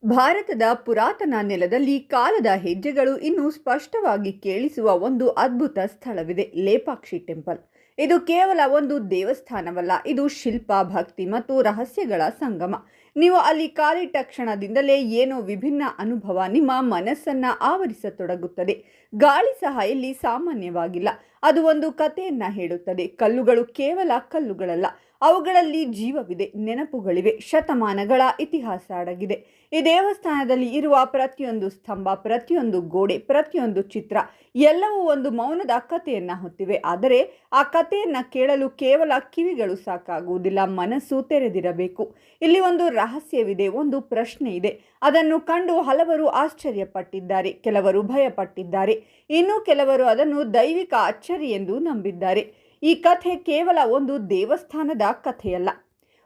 ಭಾರತದ ಪುರಾತನ ನೆಲದಲ್ಲಿ ಕಾಲದ ಹೆಜ್ಜೆಗಳು ಇನ್ನೂ ಸ್ಪಷ್ಟವಾಗಿ ಕೇಳಿಸುವ ಒಂದು ಅದ್ಭುತ ಸ್ಥಳವಿದೆ, ಲೇಪಾಕ್ಷಿ ಟೆಂಪಲ್. ಇದು ಕೇವಲ ಒಂದು ದೇವಸ್ಥಾನವಲ್ಲ, ಇದು ಶಿಲ್ಪ, ಭಕ್ತಿ ಮತ್ತು ರಹಸ್ಯಗಳ ಸಂಗಮ. ನೀವು ಅಲ್ಲಿ ಕಾಲಿಟ್ಟ ಕ್ಷಣದಿಂದಲೇ ಏನೋ ವಿಭಿನ್ನ ಅನುಭವ ನಿಮ್ಮ ಮನಸ್ಸನ್ನ ಆವರಿಸತೊಡಗುತ್ತದೆ. ಗಾಳಿ ಸಹ ಇಲ್ಲಿ ಸಾಮಾನ್ಯವಾಗಿಲ್ಲ, ಅದು ಒಂದು ಕಥೆಯನ್ನ ಹೇಳುತ್ತದೆ. ಕಲ್ಲುಗಳು ಕೇವಲ ಕಲ್ಲುಗಳಲ್ಲ, ಅವುಗಳಲ್ಲಿ ಜೀವವಿದೆ, ನೆನಪುಗಳಿವೆ, ಶತಮಾನಗಳ ಇತಿಹಾಸ ಅಡಗಿದೆ. ಈ ದೇವಸ್ಥಾನದಲ್ಲಿ ಇರುವ ಪ್ರತಿಯೊಂದು ಸ್ತಂಭ, ಪ್ರತಿಯೊಂದು ಗೋಡೆ, ಪ್ರತಿಯೊಂದು ಚಿತ್ರ ಎಲ್ಲವೂ ಒಂದು ಮೌನದ ಕಥೆಯನ್ನ ಹೊತ್ತಿವೆ. ಆದರೆ ಆ ಕಥೆಯನ್ನ ಕೇಳಲು ಕೇವಲ ಕಿವಿಗಳು ಸಾಕಾಗುವುದಿಲ್ಲ, ಮನಸ್ಸು ತೆರೆದಿರಬೇಕು. ಇಲ್ಲಿ ಒಂದು ರಹಸ್ಯವಿದೆ, ಒಂದು ಪ್ರಶ್ನೆ ಇದೆ. ಅದನ್ನು ಕಂಡು ಹಲವರು ಆಶ್ಚರ್ಯಪಟ್ಟಿದ್ದಾರೆ, ಕೆಲವರು ಭಯಪಟ್ಟಿದ್ದಾರೆ, ಇನ್ನು ಕೆಲವರು ಅದನ್ನು ದೈವಿಕ ಅಚ್ಚರಿ ಎಂದು ನಂಬಿದ್ದಾರೆ. ಈ ಕಥೆ ಕೇವಲ ಒಂದು ದೇವಸ್ಥಾನದ ಕಥೆಯಲ್ಲ.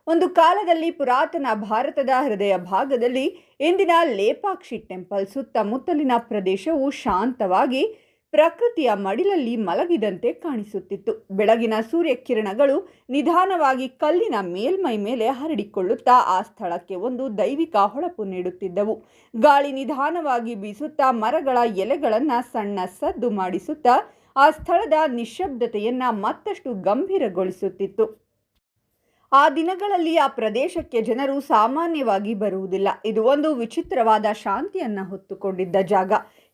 ಒಂದು ಕಾಲದಲ್ಲಿ ಪುರಾತನ ಭಾರತದ ಹೃದಯ ಭಾಗದಲ್ಲಿ ಇಂದಿನ ಲೇಪಾಕ್ಷಿ ಟೆಂಪಲ್ ಸುತ್ತಮುತ್ತಲಿನ ಪ್ರದೇಶವು ಶಾಂತವಾಗಿ ಪ್ರಕೃತಿಯ ಮಡಿಲಲ್ಲಿ ಮಲಗಿದಂತೆ ಕಾಣಿಸುತ್ತಿತ್ತು. ಬೆಳಗಿನ ಸೂರ್ಯಕಿರಣಗಳು ನಿಧಾನವಾಗಿ ಕಲ್ಲಿನ ಮೇಲ್ಮೈ ಮೇಲೆ ಹರಡಿಕೊಳ್ಳುತ್ತಾ ಆ ಸ್ಥಳಕ್ಕೆ ಒಂದು ದೈವಿಕ ಹೊಳಪು ನೀಡುತ್ತಿದ್ದವು. ಗಾಳಿ ನಿಧಾನವಾಗಿ ಬೀಸುತ್ತಾ ಮರಗಳ ಎಲೆಗಳನ್ನು ಸಣ್ಣ ಸದ್ದು ಮಾಡಿಸುತ್ತಾ ಆ ಸ್ಥಳದ ನಿಶ್ಶಬ್ದತೆಯನ್ನ ಮತ್ತಷ್ಟು ಗಂಭೀರಗೊಳಿಸುತ್ತಿತ್ತು. ಆ ದಿನಗಳಲ್ಲಿ ಆ ಪ್ರದೇಶಕ್ಕೆ ಜನರು ಸಾಮಾನ್ಯವಾಗಿ ಬರುವುದಿಲ್ಲ. ಇದು ಒಂದು ವಿಚಿತ್ರವಾದ ಶಾಂತಿಯನ್ನ ಹೊತ್ತುಕೊಂಡಿದ್ದ ಜಾಗ.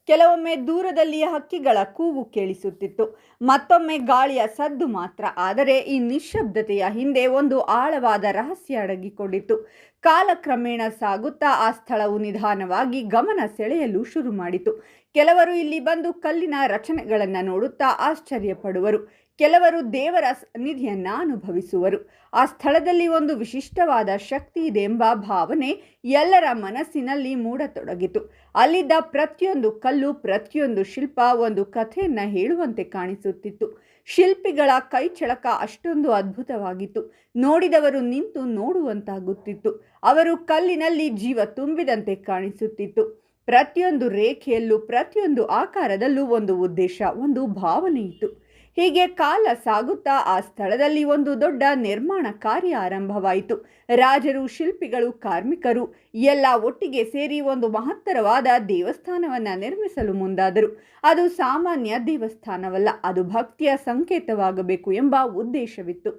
ಕೆಲವೊಮ್ಮೆ ದೂರದಲ್ಲಿ ಹಕ್ಕಿಗಳ ಕೂಗು ಕೇಳಿಸುತ್ತಿತ್ತು, ಮತ್ತೊಮ್ಮೆ ಗಾಳಿಯ ಸದ್ದು ಮಾತ್ರ. ಆದರೆ ಈ ನಿಶ್ಶಬ್ದತೆಯ ಹಿಂದೆ ಒಂದು ಆಳವಾದ ರಹಸ್ಯ ಅಡಗಿಕೊಂಡಿತ್ತು. ಕಾಲಕ್ರಮೇಣ ಸಾಗುತ್ತಾ ಆ ಸ್ಥಳವು ನಿಧಾನವಾಗಿ ಗಮನ ಸೆಳೆಯಲು ಶುರು ಮಾಡಿತು. ಕೆಲವರು ಇಲ್ಲಿ ಬಂದು ಕಲ್ಲಿನ ರಚನೆಗಳನ್ನು ನೋಡುತ್ತಾ ಆಶ್ಚರ್ಯಪಡುವರು, ಕೆಲವರು ದೇವರ ಸನ್ನಿಧಿಯನ್ನ ಅನುಭವಿಸುವರು. ಆ ಸ್ಥಳದಲ್ಲಿ ಒಂದು ವಿಶಿಷ್ಟವಾದ ಶಕ್ತಿ ಇದೆ ಎಂಬ ಭಾವನೆ ಎಲ್ಲರ ಮನಸ್ಸಿನಲ್ಲಿ ಮೂಡತೊಡಗಿತು. ಅಲ್ಲಿದ್ದ ಪ್ರತಿಯೊಂದು ಕಲ್ಲು, ಪ್ರತಿಯೊಂದು ಶಿಲ್ಪ ಒಂದು ಕಥೆಯನ್ನ ಹೇಳುವಂತೆ ಕಾಣಿಸುತ್ತಿತ್ತು. ಶಿಲ್ಪಿಗಳ ಕೈಚಳಕ ಅಷ್ಟೊಂದು ಅದ್ಭುತವಾಗಿತ್ತು, ನೋಡಿದವರು ನಿಂತು ನೋಡುವಂತಾಗುತ್ತಿತ್ತು. ಅವರು ಕಲ್ಲಿನಲ್ಲಿ ಜೀವ ತುಂಬಿದಂತೆ ಕಾಣಿಸುತ್ತಿತ್ತು. ಪ್ರತಿಯೊಂದು ರೇಖೆಯಲ್ಲೂ, ಪ್ರತಿಯೊಂದು ಆಕಾರದಲ್ಲೂ ಒಂದು ಉದ್ದೇಶ, ಒಂದು ಭಾವನೆ ಇತ್ತು. ಹೀಗೆ ಕಾಲ ಸಾಗುತ್ತಾ ಆ ಸ್ಥಳದಲ್ಲಿ ಒಂದು ದೊಡ್ಡ ನಿರ್ಮಾಣ ಕಾರ್ಯ ಆರಂಭವಾಯಿತು. ರಾಜರು, ಶಿಲ್ಪಿಗಳು, ಕಾರ್ಮಿಕರು ಎಲ್ಲ ಒಟ್ಟಿಗೆ ಸೇರಿ ಒಂದು ಮಹತ್ತರವಾದ ದೇವಸ್ಥಾನವನ್ನು ನಿರ್ಮಿಸಲು ಮುಂದಾದರು. ಅದು ಸಾಮಾನ್ಯ ದೇವಸ್ಥಾನವಲ್ಲ, ಅದು ಭಕ್ತಿಯ ಸಂಕೇತವಾಗಬೇಕು ಎಂಬ ಉದ್ದೇಶವಿತ್ತು.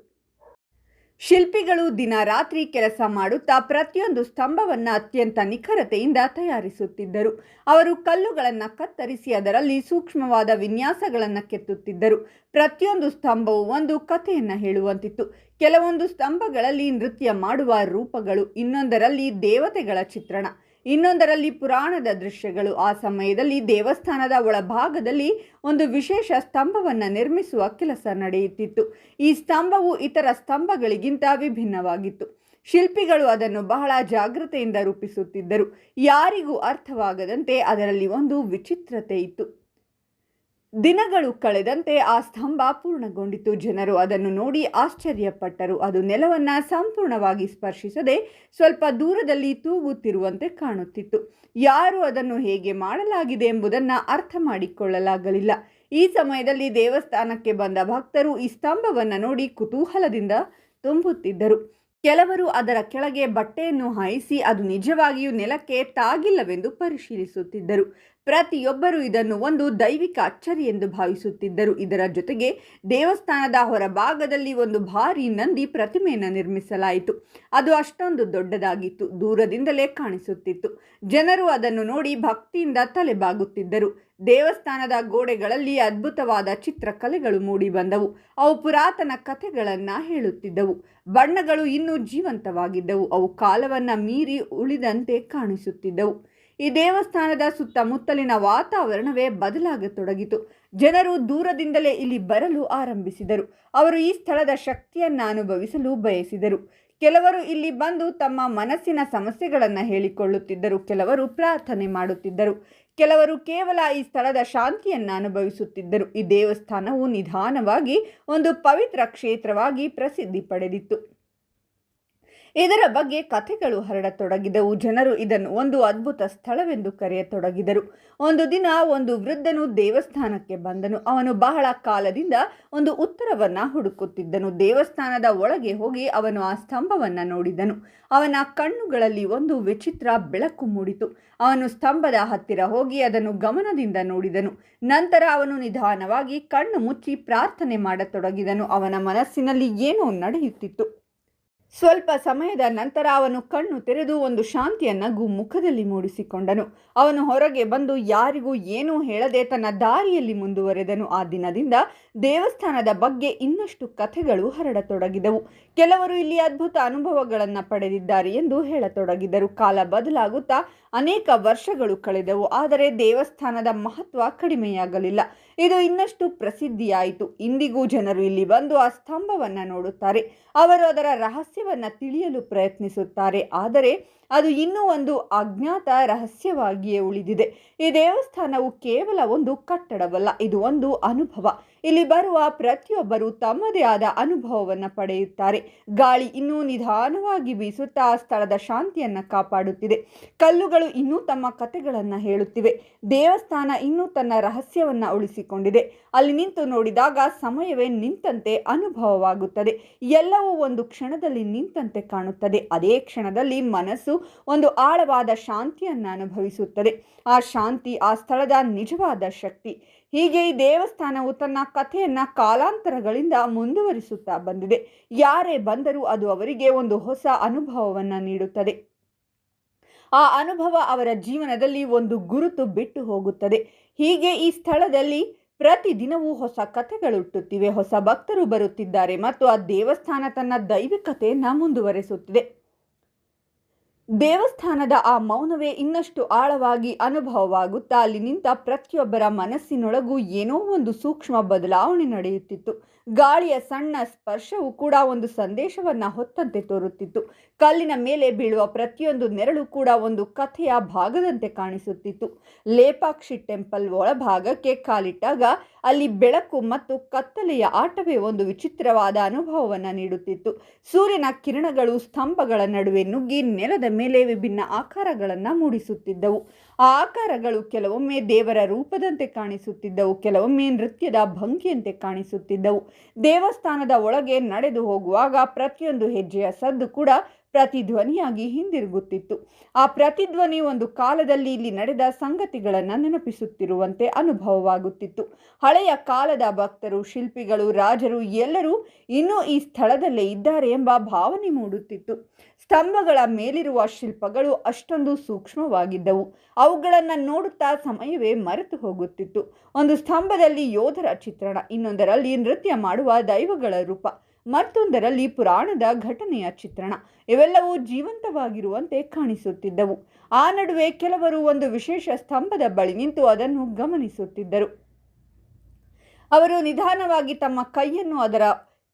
ಶಿಲ್ಪಿಗಳು ದಿನ ರಾತ್ರಿ ಕೆಲಸ ಮಾಡುತ್ತಾ ಪ್ರತಿಯೊಂದು ಸ್ತಂಭವನ್ನು ಅತ್ಯಂತ ನಿಖರತೆಯಿಂದ ತಯಾರಿಸುತ್ತಿದ್ದರು. ಅವರು ಕಲ್ಲುಗಳನ್ನು ಕತ್ತರಿಸಿ ಅದರಲ್ಲಿ ಸೂಕ್ಷ್ಮವಾದ ವಿನ್ಯಾಸಗಳನ್ನು ಕೆತ್ತುತ್ತಿದ್ದರು. ಪ್ರತಿಯೊಂದು ಸ್ತಂಭವು ಒಂದು ಕಥೆಯನ್ನು ಹೇಳುವಂತಿತ್ತು. ಕೆಲವೊಂದು ಸ್ತಂಭಗಳಲ್ಲಿ ನೃತ್ಯ ಮಾಡುವ ರೂಪಗಳು, ಇನ್ನೊಂದರಲ್ಲಿ ದೇವತೆಗಳ ಚಿತ್ರಣ, ಇನ್ನೊಂದರಲ್ಲಿ ಪುರಾಣದ ದೃಶ್ಯಗಳು. ಆ ಸಮಯದಲ್ಲಿ ದೇವಸ್ಥಾನದ ಒಳಭಾಗದಲ್ಲಿ ಒಂದು ವಿಶೇಷ ಸ್ತಂಭವನ್ನು ನಿರ್ಮಿಸುವ ಕೆಲಸ ನಡೆಯುತ್ತಿತ್ತು. ಈ ಸ್ತಂಭವು ಇತರ ಸ್ತಂಭಗಳಿಗಿಂತ ವಿಭಿನ್ನವಾಗಿತ್ತು. ಶಿಲ್ಪಿಗಳು ಅದನ್ನು ಬಹಳ ಜಾಗೃತೆಯಿಂದ ರೂಪಿಸುತ್ತಿದ್ದರು. ಯಾರಿಗೂ ಅರ್ಥವಾಗದಂತೆ ಅದರಲ್ಲಿ ಒಂದು ವಿಚಿತ್ರತೆ ಇತ್ತು. ದಿನಗಳು ಕಳೆದಂತೆ ಆ ಸ್ತಂಭ ಪೂರ್ಣಗೊಂಡಿತು. ಜನರು ಅದನ್ನು ನೋಡಿ ಆಶ್ಚರ್ಯಪಟ್ಟರು. ಅದು ನೆಲವನ್ನು ಸಂಪೂರ್ಣವಾಗಿ ಸ್ಪರ್ಶಿಸದೆ ಸ್ವಲ್ಪ ದೂರದಲ್ಲಿ ತೂಗುತ್ತಿರುವಂತೆ ಕಾಣುತ್ತಿತ್ತು. ಯಾರು ಅದನ್ನು ಹೇಗೆ ಮಾಡಲಾಗಿದೆ ಎಂಬುದನ್ನು ಅರ್ಥ ಮಾಡಿಕೊಳ್ಳಲಾಗಲಿಲ್ಲ. ಈ ಸಮಯದಲ್ಲಿ ದೇವಸ್ಥಾನಕ್ಕೆ ಬಂದ ಭಕ್ತರು ಈ ಸ್ತಂಭವನ್ನು ನೋಡಿ ಕುತೂಹಲದಿಂದ ತುಂಬುತ್ತಿದ್ದರು. ಕೆಲವರು ಅದರ ಕೆಳಗೆ ಬಟ್ಟೆಯನ್ನು ಹಾಯಿಸಿ ಅದು ನಿಜವಾಗಿಯೂ ನೆಲಕ್ಕೆ ತಾಗಿಲ್ಲವೆಂದು ಪರಿಶೀಲಿಸುತ್ತಿದ್ದರು. ಪ್ರತಿಯೊಬ್ಬರು ಇದನ್ನು ಒಂದು ದೈವಿಕ ಅಚ್ಚರಿ ಎಂದು ಭಾವಿಸುತ್ತಿದ್ದರು. ಇದರ ಜೊತೆಗೆ ದೇವಸ್ಥಾನದ ಹೊರಭಾಗದಲ್ಲಿ ಒಂದು ಭಾರೀ ನಂದಿ ಪ್ರತಿಮೆಯನ್ನು ನಿರ್ಮಿಸಲಾಯಿತು. ಅದು ಅಷ್ಟೊಂದು ದೊಡ್ಡದಾಗಿತ್ತು, ದೂರದಿಂದಲೇ ಕಾಣಿಸುತ್ತಿತ್ತು. ಜನರು ಅದನ್ನು ನೋಡಿ ಭಕ್ತಿಯಿಂದ ತಲೆಬಾಗುತ್ತಿದ್ದರು. ದೇವಸ್ಥಾನದ ಗೋಡೆಗಳಲ್ಲಿ ಅದ್ಭುತವಾದ ಚಿತ್ರಕಲೆಗಳು ಮೂಡಿ ಬಂದವು. ಅವು ಪುರಾತನ ಕಥೆಗಳನ್ನು ಹೇಳುತ್ತಿದ್ದವು. ಬಣ್ಣಗಳು ಇನ್ನೂ ಜೀವಂತವಾಗಿದ್ದವು, ಅವು ಕಾಲವನ್ನು ಮೀರಿ ಉಳಿದಂತೆ ಕಾಣಿಸುತ್ತಿದ್ದವು. ಈ ದೇವಸ್ಥಾನದ ಸುತ್ತಮುತ್ತಲಿನ ವಾತಾವರಣವೇ ಬದಲಾಗತೊಡಗಿತು. ಜನರು ದೂರದಿಂದಲೇ ಇಲ್ಲಿ ಬರಲು ಆರಂಭಿಸಿದರು. ಅವರು ಈ ಸ್ಥಳದ ಶಕ್ತಿಯನ್ನು ಅನುಭವಿಸಲು ಬಯಸಿದರು. ಕೆಲವರು ಇಲ್ಲಿ ಬಂದು ತಮ್ಮ ಮನಸ್ಸಿನ ಸಮಸ್ಯೆಗಳನ್ನು ಹೇಳಿಕೊಳ್ಳುತ್ತಿದ್ದರು, ಕೆಲವರು ಪ್ರಾರ್ಥನೆ ಮಾಡುತ್ತಿದ್ದರು, ಕೆಲವರು ಕೇವಲ ಈ ಸ್ಥಳದ ಶಾಂತಿಯನ್ನು ಅನುಭವಿಸುತ್ತಿದ್ದರು. ಈ ದೇವಸ್ಥಾನವು ನಿಧಾನವಾಗಿ ಒಂದು ಪವಿತ್ರ ಕ್ಷೇತ್ರವಾಗಿ ಪ್ರಸಿದ್ಧಿ ಪಡೆದಿತ್ತು. ಇದರ ಬಗ್ಗೆ ಕಥೆಗಳು ಹರಡತೊಡಗಿದವು. ಜನರು ಇದನ್ನು ಒಂದು ಅದ್ಭುತ ಸ್ಥಳವೆಂದು ಕರೆಯತೊಡಗಿದರು. ಒಂದು ದಿನ ಒಂದು ವೃದ್ಧನು ದೇವಸ್ಥಾನಕ್ಕೆ ಬಂದನು. ಅವನು ಬಹಳ ಕಾಲದಿಂದ ಒಂದು ಉತ್ತರವನ್ನ ಹುಡುಕುತ್ತಿದ್ದನು. ದೇವಸ್ಥಾನದ ಒಳಗೆ ಹೋಗಿ ಅವನು ಆ ಸ್ತಂಭವನ್ನ ನೋಡಿದನು. ಅವನ ಕಣ್ಣುಗಳಲ್ಲಿ ಒಂದು ವಿಚಿತ್ರ ಬೆಳಕು ಮೂಡಿತು. ಅವನು ಸ್ತಂಭದ ಹತ್ತಿರ ಹೋಗಿ ಅದನ್ನು ಗಮನದಿಂದ ನೋಡಿದನು. ನಂತರ ಅವನು ನಿಧಾನವಾಗಿ ಕಣ್ಣು ಮುಚ್ಚಿ ಪ್ರಾರ್ಥನೆ ಮಾಡತೊಡಗಿದನು. ಅವನ ಮನಸ್ಸಿನಲ್ಲಿ ಏನೋ ನಡೆಯುತ್ತಿತ್ತು. ಸ್ವಲ್ಪ ಸಮಯದ ನಂತರ ಅವನು ಕಣ್ಣು ತೆರೆದು ಒಂದು ಶಾಂತಿಯ ನಗು ಮುಖದಲ್ಲಿ ಮೂಡಿಸಿಕೊಂಡನು. ಅವನು ಹೊರಗೆ ಬಂದು ಯಾರಿಗೂ ಏನೂ ಹೇಳದೆ ತನ್ನ ದಾರಿಯಲ್ಲಿ ಮುಂದುವರೆದನು. ಆ ದಿನದಿಂದ ದೇವಸ್ಥಾನದ ಬಗ್ಗೆ ಇನ್ನಷ್ಟು ಕಥೆಗಳು ಹರಡತೊಡಗಿದವು. ಕೆಲವರು ಇಲ್ಲಿ ಅದ್ಭುತ ಅನುಭವಗಳನ್ನು ಪಡೆದಿದ್ದಾರೆ ಎಂದು ಹೇಳತೊಡಗಿದರು. ಕಾಲ ಬದಲಾಗುತ್ತಾ ಅನೇಕ ವರ್ಷಗಳು ಕಳೆದವು. ಆದರೆ ದೇವಸ್ಥಾನದ ಮಹತ್ವ ಕಡಿಮೆಯಾಗಲಿಲ್ಲ. ಇದು ಇನ್ನಷ್ಟು ಪ್ರಸಿದ್ಧಿಯಾಯಿತು. ಇಂದಿಗೂ ಜನರು ಇಲ್ಲಿ ಬಂದು ಆ ಸ್ತಂಭವನ್ನು ನೋಡುತ್ತಾರೆ. ಅವರು ಅದರ ರಹಸ್ಯವನ್ನು ತಿಳಿಯಲು ಪ್ರಯತ್ನಿಸುತ್ತಾರೆ. ಆದರೆ ಅದು ಇನ್ನೂ ಒಂದು ಅಜ್ಞಾತ ರಹಸ್ಯವಾಗಿಯೇ ಉಳಿದಿದೆ. ಈ ದೇವಸ್ಥಾನವು ಕೇವಲ ಒಂದು ಕಟ್ಟಡವಲ್ಲ, ಇದು ಒಂದು ಅನುಭವ. ಇಲ್ಲಿ ಬರುವ ಪ್ರತಿಯೊಬ್ಬರು ತಮ್ಮದೇ ಆದ ಅನುಭವವನ್ನು ಪಡೆಯುತ್ತಾರೆ. ಗಾಳಿ ಇನ್ನೂ ನಿಧಾನವಾಗಿ ಬೀಸುತ್ತಾ ಆ ಸ್ಥಳದ ಶಾಂತಿಯನ್ನು ಕಾಪಾಡುತ್ತಿದೆ. ಕಲ್ಲುಗಳು ಇನ್ನೂ ತಮ್ಮ ಕಥೆಗಳನ್ನು ಹೇಳುತ್ತಿವೆ. ದೇವಸ್ಥಾನ ಇನ್ನೂ ತನ್ನ ರಹಸ್ಯವನ್ನು ಉಳಿಸಿಕೊಂಡಿದೆ. ಅಲ್ಲಿ ನಿಂತು ನೋಡಿದಾಗ ಸಮಯವೇ ನಿಂತಂತೆ ಅನುಭವವಾಗುತ್ತದೆ. ಎಲ್ಲವೂ ಒಂದು ಕ್ಷಣದಲ್ಲಿ ನಿಂತಂತೆ ಕಾಣುತ್ತದೆ. ಅದೇ ಕ್ಷಣದಲ್ಲಿ ಮನಸ್ಸು ಒಂದು ಆಳವಾದ ಶಾಂತಿಯನ್ನು ಅನುಭವಿಸುತ್ತದೆ. ಆ ಶಾಂತಿ ಆ ಸ್ಥಳದ ನಿಜವಾದ ಶಕ್ತಿ. ಹೀಗೆ ಈ ದೇವಸ್ಥಾನವು ತನ್ನ ಕಥೆಯನ್ನು ಕಾಲಾಂತರಗಳಿಂದ ಮುಂದುವರಿಸುತ್ತಾ ಬಂದಿದೆ. ಯಾರೇ ಬಂದರೂ ಅದು ಅವರಿಗೆ ಒಂದು ಹೊಸ ಅನುಭವವನ್ನು ನೀಡುತ್ತದೆ. ಆ ಅನುಭವ ಅವರ ಜೀವನದಲ್ಲಿ ಒಂದು ಗುರುತು ಬಿಟ್ಟು ಹೋಗುತ್ತದೆ. ಹೀಗೆ ಈ ಸ್ಥಳದಲ್ಲಿ ಪ್ರತಿದಿನವೂ ಹೊಸ ಕಥೆಗಳು ಹುಟ್ಟುತ್ತಿವೆ. ಹೊಸ ಭಕ್ತರು ಬರುತ್ತಿದ್ದಾರೆ ಮತ್ತು ಆ ದೇವಸ್ಥಾನ ತನ್ನ ದೈವಿಕತೆಯನ್ನು ಮುಂದುವರೆಸುತ್ತಿದೆ. ದೇವಸ್ಥಾನದ ಆ ಮೌನವೇ ಇನ್ನಷ್ಟು ಆಳವಾಗಿ ಅನುಭವವಾಗುತ್ತಾ ಅಲ್ಲಿ ನಿಂತ ಪ್ರತಿಯೊಬ್ಬರ ಮನಸ್ಸಿನೊಳಗೂ ಏನೋ ಒಂದು ಸೂಕ್ಷ್ಮ ಬದಲಾವಣೆ ನಡೆಯುತ್ತಿತ್ತು. ಗಾಳಿಯ ಸಣ್ಣ ಸ್ಪರ್ಶವು ಕೂಡ ಒಂದು ಸಂದೇಶವನ್ನು ಹೊತ್ತಂತೆ ತೋರುತ್ತಿತ್ತು. ಕಲ್ಲಿನ ಮೇಲೆ ಬೀಳುವ ಪ್ರತಿಯೊಂದು ನೆರಳು ಕೂಡ ಒಂದು ಕಥೆಯ ಭಾಗದಂತೆ ಕಾಣಿಸುತ್ತಿತ್ತು. ಲೇಪಾಕ್ಷಿ ಟೆಂಪಲ್ ಒಳಭಾಗಕ್ಕೆ ಕಾಲಿಟ್ಟಾಗ ಅಲ್ಲಿ ಬೆಳಕು ಮತ್ತು ಕತ್ತಲೆಯ ಆಟವೇ ಒಂದು ವಿಚಿತ್ರವಾದ ಅನುಭವವನ್ನು ನೀಡುತ್ತಿತ್ತು. ಸೂರ್ಯನ ಕಿರಣಗಳು ಸ್ತಂಭಗಳ ನಡುವೆ ನುಗ್ಗಿ ನೆಲದ ಮೇಲೆ ವಿಭಿನ್ನ ಆಕಾರಗಳನ್ನು ಮೂಡಿಸುತ್ತಿದ್ದವು. ಆ ಆಕಾರಗಳು ಕೆಲವೊಮ್ಮೆ ದೇವರ ರೂಪದಂತೆ ಕಾಣಿಸುತ್ತಿದ್ದವು, ಕೆಲವೊಮ್ಮೆ ನೃತ್ಯದ ಭಂಗಿಯಂತೆ ಕಾಣಿಸುತ್ತಿದ್ದವು. ದೇವಸ್ಥಾನದ ಒಳಗೆ ನಡೆದು ಹೋಗುವಾಗ ಪ್ರತಿಯೊಂದು ಹೆಜ್ಜೆಯ ಸದ್ದು ಕೂಡ ಪ್ರತಿಧ್ವನಿಯಾಗಿ ಹಿಂದಿರುಗುತ್ತಿತ್ತು. ಆ ಪ್ರತಿಧ್ವನಿ ಒಂದು ಕಾಲದಲ್ಲಿ ಇಲ್ಲಿ ನಡೆದ ಸಂಗತಿಗಳನ್ನು ನೆನಪಿಸುತ್ತಿರುವಂತೆ ಅನುಭವವಾಗುತ್ತಿತ್ತು. ಹಳೆಯ ಕಾಲದ ಭಕ್ತರು, ಶಿಲ್ಪಿಗಳು, ರಾಜರು ಎಲ್ಲರೂ ಇನ್ನೂ ಈ ಸ್ಥಳದಲ್ಲೇ ಇದ್ದಾರೆ ಎಂಬ ಭಾವನೆ ಮೂಡುತ್ತಿತ್ತು. ಸ್ತಂಭಗಳ ಮೇಲಿರುವ ಶಿಲ್ಪಗಳು ಅಷ್ಟೊಂದು ಸೂಕ್ಷ್ಮವಾಗಿದ್ದವು. ಅವುಗಳನ್ನು ನೋಡುತ್ತಾ ಸಮಯವೇ ಮರೆತು ಹೋಗುತ್ತಿತ್ತು. ಒಂದು ಸ್ತಂಭದಲ್ಲಿ ಯೋಧರ ಚಿತ್ರಣ, ಇನ್ನೊಂದರಲ್ಲಿ ನೃತ್ಯ ಮಾಡುವ ದೈವಗಳ ರೂಪ, ಮತ್ತೊಂದರಲ್ಲಿ ಪುರಾಣದ ಘಟನೆಯ ಚಿತ್ರಣ. ಇವೆಲ್ಲವೂ ಜೀವಂತವಾಗಿರುವಂತೆ ಕಾಣಿಸುತ್ತಿದ್ದವು. ಆ ನಡುವೆ ಕೆಲವರು ಒಂದು ವಿಶೇಷ ಸ್ತಂಭದ ಬಳಿ ನಿಂತು ಅದನ್ನು ಗಮನಿಸುತ್ತಿದ್ದರು. ಅವರು ನಿಧಾನವಾಗಿ ತಮ್ಮ ಕೈಯನ್ನು ಅದರ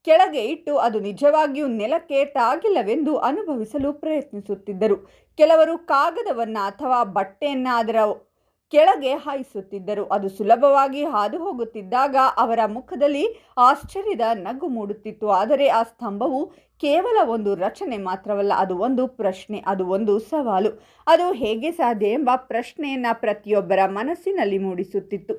ಕೆಳಗೆ ಇಟ್ಟು ಅದು ನಿಜವಾಗಿಯೂ ನೆಲಕ್ಕೆ ತಾಗಿಲ್ಲವೆಂದು ಅನುಭವಿಸಲು ಪ್ರಯತ್ನಿಸುತ್ತಿದ್ದರು. ಕೆಲವರು ಕಾಗದವನ್ನು ಅಥವಾ ಬಟ್ಟೆಯನ್ನು ಅದರ ಕೆಳಗೆ ಹಾಯಿಸುತ್ತಿದ್ದರು. ಅದು ಸುಲಭವಾಗಿ ಹಾದು ಹೋಗುತ್ತಿದ್ದಾಗ ಅವರ ಮುಖದಲ್ಲಿ ಆಶ್ಚರ್ಯದ ನಗು ಮೂಡುತ್ತಿತ್ತು. ಆದರೆ ಆ ಸ್ತಂಭವು ಕೇವಲ ಒಂದು ರಚನೆ ಮಾತ್ರವಲ್ಲ, ಅದು ಒಂದು ಪ್ರಶ್ನೆ, ಅದು ಒಂದು ಸವಾಲು. ಅದು ಹೇಗೆ ಸಾಧ್ಯ ಎಂಬ ಪ್ರಶ್ನೆಯನ್ನು ಪ್ರತಿಯೊಬ್ಬರ ಮನಸ್ಸಿನಲ್ಲಿ ಮೂಡಿಸುತ್ತಿತ್ತು.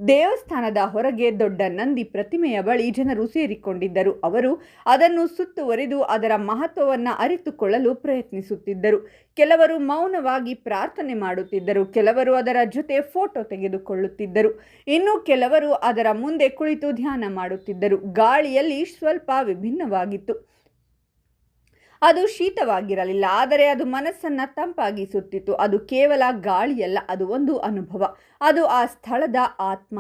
ದೇವಸ್ಥಾನದ ಹೊರಗೆ ದೊಡ್ಡ ನಂದಿ ಪ್ರತಿಮೆಯ ಬಳಿ ಜನರು ಸೇರಿಕೊಂಡಿದ್ದರು. ಅವರು ಅದನ್ನು ಸುತ್ತುವರಿದು ಅದರ ಮಹತ್ವವನ್ನು ಅರಿತುಕೊಳ್ಳಲು ಪ್ರಯತ್ನಿಸುತ್ತಿದ್ದರು. ಕೆಲವರು ಮೌನವಾಗಿ ಪ್ರಾರ್ಥನೆ ಮಾಡುತ್ತಿದ್ದರು, ಕೆಲವರು ಅದರ ಜೊತೆ ಫೋಟೋ ತೆಗೆದುಕೊಳ್ಳುತ್ತಿದ್ದರು, ಇನ್ನು ಕೆಲವರು ಅದರ ಮುಂದೆ ಕುಳಿತು ಧ್ಯಾನ ಮಾಡುತ್ತಿದ್ದರು. ಗಾಳಿಯಲ್ಲಿ ಸ್ವಲ್ಪ ವಿಭಿನ್ನವಾಗಿತ್ತು. ಅದು ಶೀತವಾಗಿರಲಿಲ್ಲ, ಆದರೆ ಅದು ಮನಸ್ಸನ್ನು ತಂಪಾಗಿಸುತ್ತಿತ್ತು. ಅದು ಕೇವಲ ಗಾಳಿಯಲ್ಲ, ಅದು ಒಂದು ಅನುಭವ, ಅದು ಆ ಸ್ಥಳದ ಆತ್ಮ.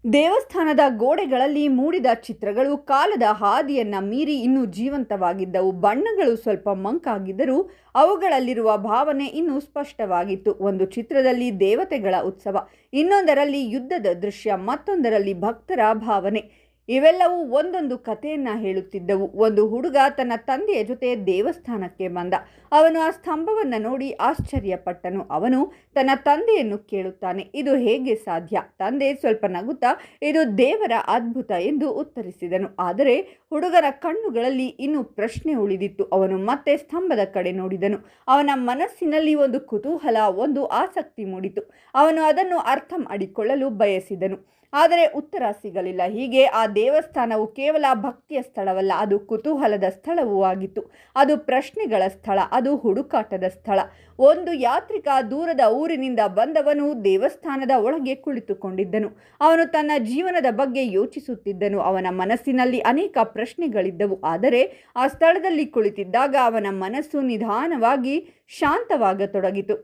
ದೇವಸ್ಥಾನದ ಗೋಡೆಗಳಲ್ಲಿ ಮೂಡಿದ ಚಿತ್ರಗಳು ಕಾಲದ ಹಾದಿಯನ್ನು ಮೀರಿ ಇನ್ನೂ ಜೀವಂತವಾಗಿದ್ದವು. ಬಣ್ಣಗಳು ಸ್ವಲ್ಪ ಮಂಕಾಗಿದ್ದರೂ ಅವುಗಳಲ್ಲಿರುವ ಭಾವನೆ ಇನ್ನೂ ಸ್ಪಷ್ಟವಾಗಿತ್ತು. ಒಂದು ಚಿತ್ರದಲ್ಲಿ ದೇವತೆಗಳ ಉತ್ಸವ, ಇನ್ನೊಂದರಲ್ಲಿ ಯುದ್ಧದ ದೃಶ್ಯ, ಮತ್ತೊಂದರಲ್ಲಿ ಭಕ್ತರ ಭಾವನೆ. ಇವೆಲ್ಲವೂ ಒಂದೊಂದು ಕಥೆಯನ್ನ ಹೇಳುತ್ತಿದ್ದವು. ಒಂದು ಹುಡುಗ ತನ್ನ ತಂದೆಯ ಜೊತೆ ದೇವಸ್ಥಾನಕ್ಕೆ ಬಂದ. ಅವನು ಆ ಸ್ತಂಭವನ್ನು ನೋಡಿ ಆಶ್ಚರ್ಯಪಟ್ಟನು. ಅವನು ತನ್ನ ತಂದೆಯನ್ನು ಕೇಳುತ್ತಾನೆ, ಇದು ಹೇಗೆ ಸಾಧ್ಯ? ತಂದೆ ಸ್ವಲ್ಪ ನಗುತ್ತಾ, ಇದು ದೇವರ ಅದ್ಭುತ ಎಂದು ಉತ್ತರಿಸಿದನು. ಆದರೆ ಹುಡುಗನ ಕಣ್ಣುಗಳಲ್ಲಿ ಇನ್ನೂ ಪ್ರಶ್ನೆ ಉಳಿದಿತ್ತು. ಅವನು ಮತ್ತೆ ಸ್ತಂಭದ ಕಡೆ ನೋಡಿದನು. ಅವನ ಮನಸ್ಸಿನಲ್ಲಿ ಒಂದು ಕುತೂಹಲ, ಒಂದು ಆಸಕ್ತಿ ಮೂಡಿತು. ಅವನು ಅದನ್ನು ಅರ್ಥ ಮಾಡಿಕೊಳ್ಳಲು ಬಯಸಿದನು, ಆದರೆ ಉತ್ತರ ಸಿಗಲಿಲ್ಲ. ಹೀಗೆ ಆ ದೇವಸ್ಥಾನವು ಕೇವಲ ಭಕ್ತಿಯ ಸ್ಥಳವಲ್ಲ, ಅದು ಕುತೂಹಲದ ಸ್ಥಳವೂ ಆಗಿತ್ತು. ಅದು ಪ್ರಶ್ನೆಗಳ ಸ್ಥಳ, ಅದು ಹುಡುಕಾಟದ ಸ್ಥಳ. ಒಂದು ಯಾತ್ರಿಕ ದೂರದ ಊರಿನಿಂದ ಬಂದವನು ದೇವಸ್ಥಾನದ ಒಳಗೆ ಕುಳಿತುಕೊಂಡಿದ್ದನು. ಅವನು ತನ್ನ ಜೀವನದ ಬಗ್ಗೆ ಯೋಚಿಸುತ್ತಿದ್ದನು. ಅವನ ಮನಸ್ಸಿನಲ್ಲಿ ಅನೇಕ ಪ್ರಶ್ನೆಗಳಿದ್ದವು. ಆದರೆ ಆ ಸ್ಥಳದಲ್ಲಿ ಕುಳಿತಿದ್ದಾಗ ಅವನ ಮನಸ್ಸು ನಿಧಾನವಾಗಿ ಶಾಂತವಾಗತೊಡಗಿತು.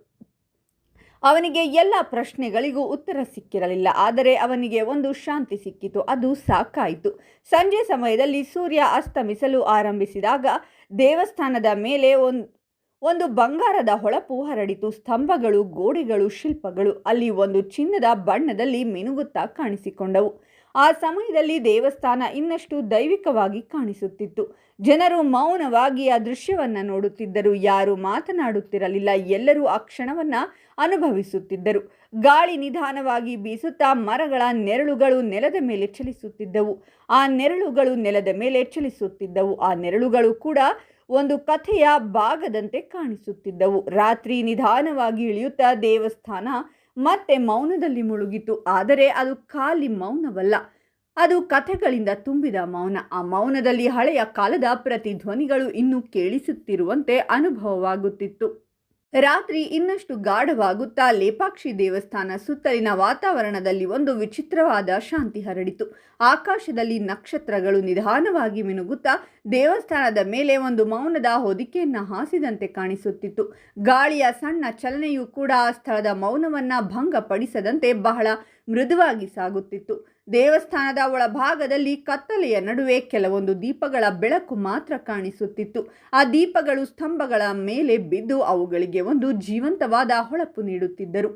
ಅವನಿಗೆ ಎಲ್ಲ ಪ್ರಶ್ನೆಗಳಿಗೂ ಉತ್ತರ ಸಿಕ್ಕಿರಲಿಲ್ಲ, ಆದರೆ ಅವನಿಗೆ ಒಂದು ಶಾಂತಿ ಸಿಕ್ಕಿತು. ಅದು ಸಾಕಾಯಿತು. ಸಂಜೆ ಸಮಯದಲ್ಲಿ ಸೂರ್ಯ ಅಸ್ತಮಿಸಲು ಆರಂಭಿಸಿದಾಗ ದೇವಸ್ಥಾನದ ಮೇಲೆ ಒಂದು ಬಂಗಾರದ ಹೊಳಪು ಹರಡಿತು. ಸ್ತಂಭಗಳು, ಗೋಡೆಗಳು, ಶಿಲ್ಪಗಳು ಅಲ್ಲಿ ಒಂದು ಚಿನ್ನದ ಬಣ್ಣದಲ್ಲಿ ಮಿನುಗುತ್ತಾ ಕಾಣಿಸಿಕೊಂಡವು. ಆ ಸಮಯದಲ್ಲಿ ದೇವಸ್ಥಾನ ಇನ್ನಷ್ಟು ದೈವಿಕವಾಗಿ ಕಾಣಿಸುತ್ತಿತ್ತು. ಜನರು ಮೌನವಾಗಿ ಆ ದೃಶ್ಯವನ್ನು ನೋಡುತ್ತಿದ್ದರು. ಯಾರೂ ಮಾತನಾಡುತ್ತಿರಲಿಲ್ಲ. ಎಲ್ಲರೂ ಆ ಕ್ಷಣವನ್ನು ಅನುಭವಿಸುತ್ತಿದ್ದರು. ಗಾಳಿ ನಿಧಾನವಾಗಿ ಬೀಸುತ್ತಾ ಮರಗಳ ನೆರಳುಗಳು ನೆಲದ ಮೇಲೆ ಚಲಿಸುತ್ತಿದ್ದವು. ಆ ನೆರಳುಗಳು ನೆಲದ ಮೇಲೆ ಚಲಿಸುತ್ತಿದ್ದವು. ಆ ನೆರಳುಗಳು ಕೂಡ ಒಂದು ಕಥೆಯ ಭಾಗದಂತೆ ಕಾಣಿಸುತ್ತಿದ್ದವು. ರಾತ್ರಿ ನಿಧಾನವಾಗಿ ಇಳಿಯುತ್ತಾ ದೇವಸ್ಥಾನ ಮತ್ತೆ ಮೌನದಲ್ಲಿ ಮುಳುಗಿತು. ಆದರೆ ಅದು ಖಾಲಿ ಮೌನವಲ್ಲ, ಅದು ಕಥೆಗಳಿಂದ ತುಂಬಿದ ಮೌನ. ಆ ಮೌನದಲ್ಲಿ ಹಳೆಯ ಕಾಲದ ಪ್ರತಿಧ್ವನಿಗಳು ಇನ್ನೂ ಕೇಳಿಸುತ್ತಿರುವಂತೆ ಅನುಭವವಾಗುತ್ತಿತ್ತು. ರಾತ್ರಿ ಇನ್ನಷ್ಟು ಗಾಢವಾಗುತ್ತಾ ಲೇಪಾಕ್ಷಿ ದೇವಸ್ಥಾನ ಸುತ್ತಲಿನ ವಾತಾವರಣದಲ್ಲಿ ಒಂದು ವಿಚಿತ್ರವಾದ ಶಾಂತಿ ಹರಡಿತು. ಆಕಾಶದಲ್ಲಿ ನಕ್ಷತ್ರಗಳು ನಿಧಾನವಾಗಿ ಮಿನುಗುತ್ತಾ ದೇವಸ್ಥಾನದ ಮೇಲೆ ಒಂದು ಮೌನದ ಹೊದಿಕೆಯನ್ನು ಹಾಸಿದಂತೆ ಕಾಣಿಸುತ್ತಿತ್ತು. ಗಾಳಿಯ ಸಣ್ಣ ಚಲನೆಯೂ ಕೂಡ ಆ ಸ್ಥಳದ ಮೌನವನ್ನು ಭಂಗಪಡಿಸದಂತೆ ಬಹಳ ಮೃದುವಾಗಿ ಸಾಗುತ್ತಿತ್ತು. ದೇವಸ್ಥಾನದ ಒಳಭಾಗದಲ್ಲಿ ಕತ್ತಲೆಯ ನಡುವೆ ಕೆಲವೊಂದು ದೀಪಗಳ ಬೆಳಕು ಮಾತ್ರ ಕಾಣಿಸುತ್ತಿತ್ತು. ಆ ದೀಪಗಳು ಸ್ತಂಭಗಳ ಮೇಲೆ ಬಿದ್ದು ಅವುಗಳಿಗೆ ಒಂದು ಜೀವಂತವಾದ ಹೊಳಪು ನೀಡುತ್ತಿದ್ದರು.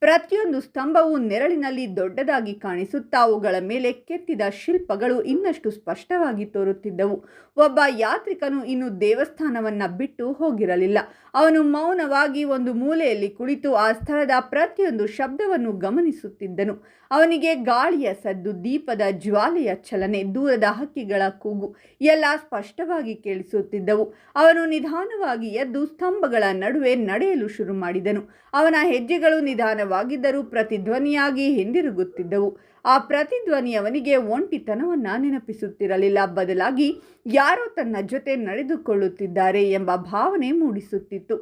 ಪ್ರತಿಯೊಂದು ಸ್ತಂಭವು ನೆರಳಿನಲ್ಲಿ ದೊಡ್ಡದಾಗಿ ಕಾಣಿಸುತ್ತಾ ಅವುಗಳ ಮೇಲೆ ಕೆತ್ತಿದ ಶಿಲ್ಪಗಳು ಇನ್ನಷ್ಟು ಸ್ಪಷ್ಟವಾಗಿ ತೋರುತ್ತಿದ್ದವು. ಒಬ್ಬ ಯಾತ್ರಿಕನು ಇನ್ನು ದೇವಸ್ಥಾನವನ್ನು ಬಿಟ್ಟು ಹೋಗಿರಲಿಲ್ಲ. ಅವನು ಮೌನವಾಗಿ ಒಂದು ಮೂಲೆಯಲ್ಲಿ ಕುಳಿತು ಆ ಸ್ಥಳದ ಪ್ರತಿಯೊಂದು ಶಬ್ದವನ್ನು ಗಮನಿಸುತ್ತಿದ್ದನು. ಅವನಿಗೆ ಗಾಳಿಯ ಸದ್ದು, ದೀಪದ ಜ್ವಾಲೆಯ ಚಲನೆ, ದೂರದ ಹಕ್ಕಿಗಳ ಕೂಗು ಎಲ್ಲ ಸ್ಪಷ್ಟವಾಗಿ ಕೇಳಿಸುತ್ತಿದ್ದವು. ಅವನು ನಿಧಾನವಾಗಿ ಎದ್ದು ಸ್ತಂಭಗಳ ನಡುವೆ ನಡೆಯಲು ಶುರು ಮಾಡಿದನು. ಅವನ ಹೆಜ್ಜೆಗಳು ನಿಧಾನವಾಗಿದ್ದರೂ ಪ್ರತಿಧ್ವನಿಯಾಗಿ ಹಿಂದಿರುಗುತ್ತಿದ್ದವು. ಆ ಪ್ರತಿಧ್ವನಿ ಅವನಿಗೆ ಒಂಟಿತನವನ್ನು ನೆನಪಿಸುತ್ತಿರಲಿಲ್ಲ, ಬದಲಾಗಿ ಯಾರೋ ತನ್ನ ಜೊತೆ ನಡೆದುಕೊಳ್ಳುತ್ತಿದ್ದಾರೆ ಎಂಬ ಭಾವನೆ ಮೂಡಿಸುತ್ತಿತ್ತು.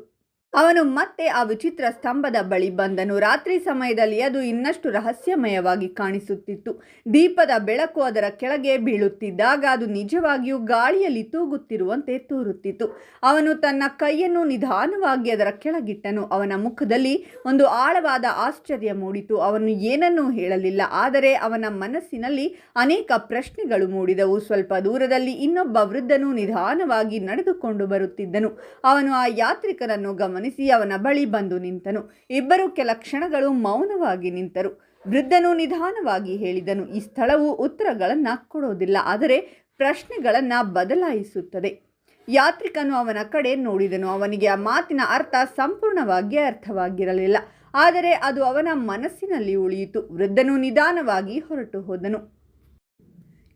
ಅವನು ಮತ್ತೆ ಆ ವಿಚಿತ್ರ ಸ್ತಂಭದ ಬಳಿ ಬಂದನು. ರಾತ್ರಿ ಸಮಯದಲ್ಲಿ ಅದು ಇನ್ನಷ್ಟು ರಹಸ್ಯಮಯವಾಗಿ ಕಾಣಿಸುತ್ತಿತ್ತು. ದೀಪದ ಬೆಳಕು ಅದರ ಕೆಳಗೆ ಬೀಳುತ್ತಿದ್ದಾಗ ಅದು ನಿಜವಾಗಿಯೂ ಗಾಳಿಯಲ್ಲಿ ತೂಗುತ್ತಿರುವಂತೆ ತೋರುತ್ತಿತ್ತು. ಅವನು ತನ್ನ ಕೈಯನ್ನು ನಿಧಾನವಾಗಿ ಅದರ ಕೆಳಗಿಟ್ಟನು. ಅವನ ಮುಖದಲ್ಲಿ ಒಂದು ಆಳವಾದ ಆಶ್ಚರ್ಯ ಮೂಡಿತು. ಅವನು ಏನನ್ನೂ ಹೇಳಲಿಲ್ಲ, ಆದರೆ ಅವನ ಮನಸ್ಸಿನಲ್ಲಿ ಅನೇಕ ಪ್ರಶ್ನೆಗಳು ಮೂಡಿದವು. ಸ್ವಲ್ಪ ದೂರದಲ್ಲಿ ಇನ್ನೊಬ್ಬ ವೃದ್ಧನು ನಿಧಾನವಾಗಿ ನಡೆದುಕೊಂಡು ಬರುತ್ತಿದ್ದನು. ಅವನು ಆ ಯಾತ್ರಿಕನನ್ನು ಗಮನಿಸಿ ಅವನ ಬಳಿ ಬಂದು ನಿಂತನು. ಇಬ್ಬರು ಕೆಲ ಕ್ಷಣಗಳು ಮೌನವಾಗಿ ನಿಂತರು. ವೃದ್ಧನು ನಿಧಾನವಾಗಿ ಹೇಳಿದನು, ಈ ಸ್ಥಳವು ಉತ್ತರಗಳನ್ನು ಕೊಡೋದಿಲ್ಲ, ಆದರೆ ಪ್ರಶ್ನೆಗಳನ್ನು ಬದಲಾಯಿಸುತ್ತದೆ. ಯಾತ್ರಿಕನು ಅವನ ಕಡೆ ನೋಡಿದನು. ಅವನಿಗೆ ಆ ಮಾತಿನ ಅರ್ಥ ಸಂಪೂರ್ಣವಾಗಿ ಅರ್ಥವಾಗಿರಲಿಲ್ಲ, ಆದರೆ ಅದು ಅವನ ಮನಸ್ಸಿನಲ್ಲಿ ಉಳಿಯಿತು. ವೃದ್ಧನು ನಿಧಾನವಾಗಿ ಹೊರಟು ಹೋದನು.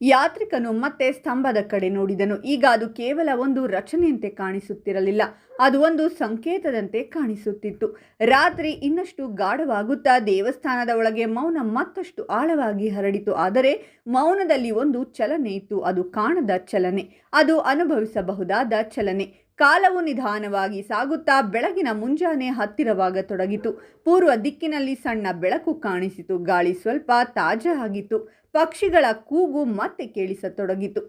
ಯಾತ್ರಿಕನು ಮತ್ತೆ ಸ್ತಂಭದ ಕಡೆ ನೋಡಿದನು. ಈಗ ಅದು ಕೇವಲ ಒಂದು ರಚನೆಯಂತೆ ಕಾಣಿಸುತ್ತಿರಲಿಲ್ಲ, ಅದು ಒಂದು ಸಂಕೇತದಂತೆ ಕಾಣಿಸುತ್ತಿತ್ತು. ರಾತ್ರಿ ಇನ್ನಷ್ಟು ಗಾಢವಾಗುತ್ತಾ ದೇವಸ್ಥಾನದ ಒಳಗೆ ಮೌನ ಮತ್ತಷ್ಟು ಆಳವಾಗಿ ಹರಡಿತು. ಆದರೆ ಮೌನದಲ್ಲಿ ಒಂದು ಚಲನೆ ಇತ್ತು. ಅದು ಕಾಣದ ಚಲನೆ, ಅದು ಅನುಭವಿಸಬಹುದಾದ ಚಲನೆ. ಕಾಲವು ನಿಧಾನವಾಗಿ ಸಾಗುತ್ತಾ ಬೆಳಗಿನ ಮುಂಜಾನೆ ಹತ್ತಿರವಾಗತೊಡಗಿತು. ಪೂರ್ವ ದಿಕ್ಕಿನಲ್ಲಿ ಸಣ್ಣ ಬೆಳಕು ಕಾಣಿಸಿತು. ಗಾಳಿ ಸ್ವಲ್ಪ ತಾಜಾ ಆಗಿತ್ತು. ಪಕ್ಷಿಗಳ ಕೂಗು ಮತ್ತೆ ಕೇಳಿಸತೊಡಗಿತು.